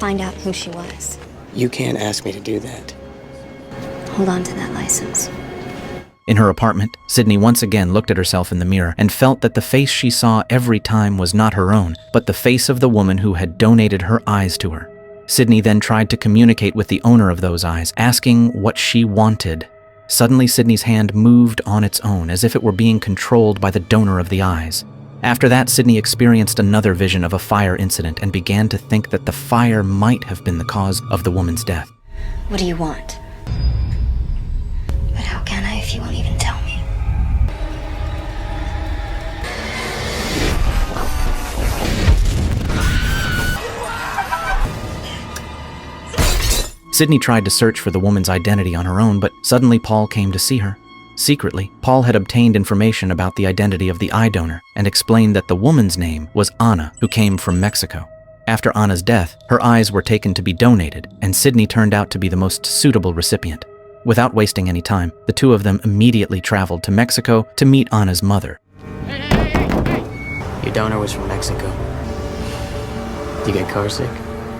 find out who she was. You can't ask me to do that. Hold on to that license. In her apartment, Sydney once again looked at herself in the mirror and felt that the face she saw every time was not her own, but the face of the woman who had donated her eyes to her. Sydney then tried to communicate with the owner of those eyes, asking what she wanted. Suddenly, Sydney's hand moved on its own, as if it were being controlled by the donor of the eyes. After that, Sydney experienced another vision of a fire incident and began to think that the fire might have been the cause of the woman's death. What do you want? But how can I if you won't even tell me? Sydney tried to search for the woman's identity on her own, but suddenly Paul came to see her. Secretly, Paul had obtained information about the identity of the eye donor and explained that the woman's name was Anna, who came from Mexico. After Anna's death, her eyes were taken to be donated, and Sydney turned out to be the most suitable recipient. Without wasting any time, the two of them immediately traveled to Mexico to meet Anna's mother. Your donor was from Mexico. You get car sick?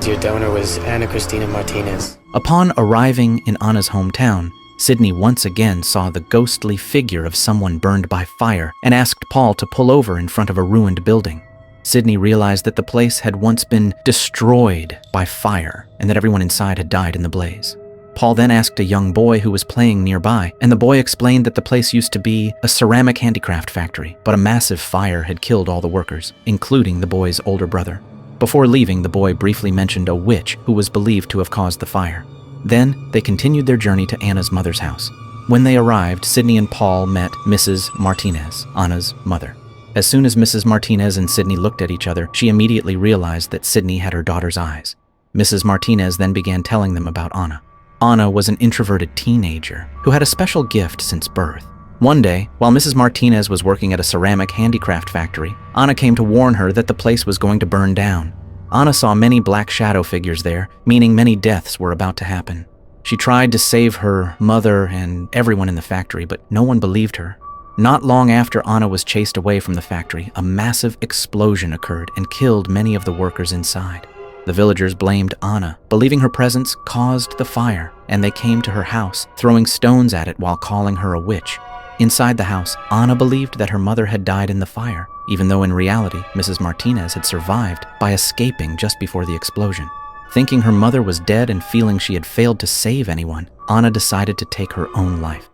Your donor was Ana Cristina Martinez. Upon arriving in Anna's hometown, Sydney once again saw the ghostly figure of someone burned by fire and asked Paul to pull over in front of a ruined building. Sydney realized that the place had once been destroyed by fire and that everyone inside had died in the blaze. Paul then asked a young boy who was playing nearby, and the boy explained that the place used to be a ceramic handicraft factory, but a massive fire had killed all the workers, including the boy's older brother. Before leaving, the boy briefly mentioned a witch who was believed to have caused the fire. Then, they continued their journey to Anna's mother's house. When they arrived, Sydney and Paul met Mrs. Martinez, Anna's mother. As soon as Mrs. Martinez and Sydney looked at each other, she immediately realized that Sydney had her daughter's eyes. Mrs. Martinez then began telling them about Anna. Anna was an introverted teenager who had a special gift since birth. One day, while Mrs. Martinez was working at a ceramic handicraft factory, Anna came to warn her that the place was going to burn down. Anna saw many black shadow figures there, meaning many deaths were about to happen. She tried to save her mother and everyone in the factory, but no one believed her. Not long after Anna was chased away from the factory, a massive explosion occurred and killed many of the workers inside. The villagers blamed Anna, believing her presence caused the fire, and they came to her house, throwing stones at it while calling her a witch. Inside the house, Anna believed that her mother had died in the fire, even though in reality, Mrs. Martinez had survived by escaping just before the explosion. Thinking her mother was dead and feeling she had failed to save anyone, Anna decided to take her own life.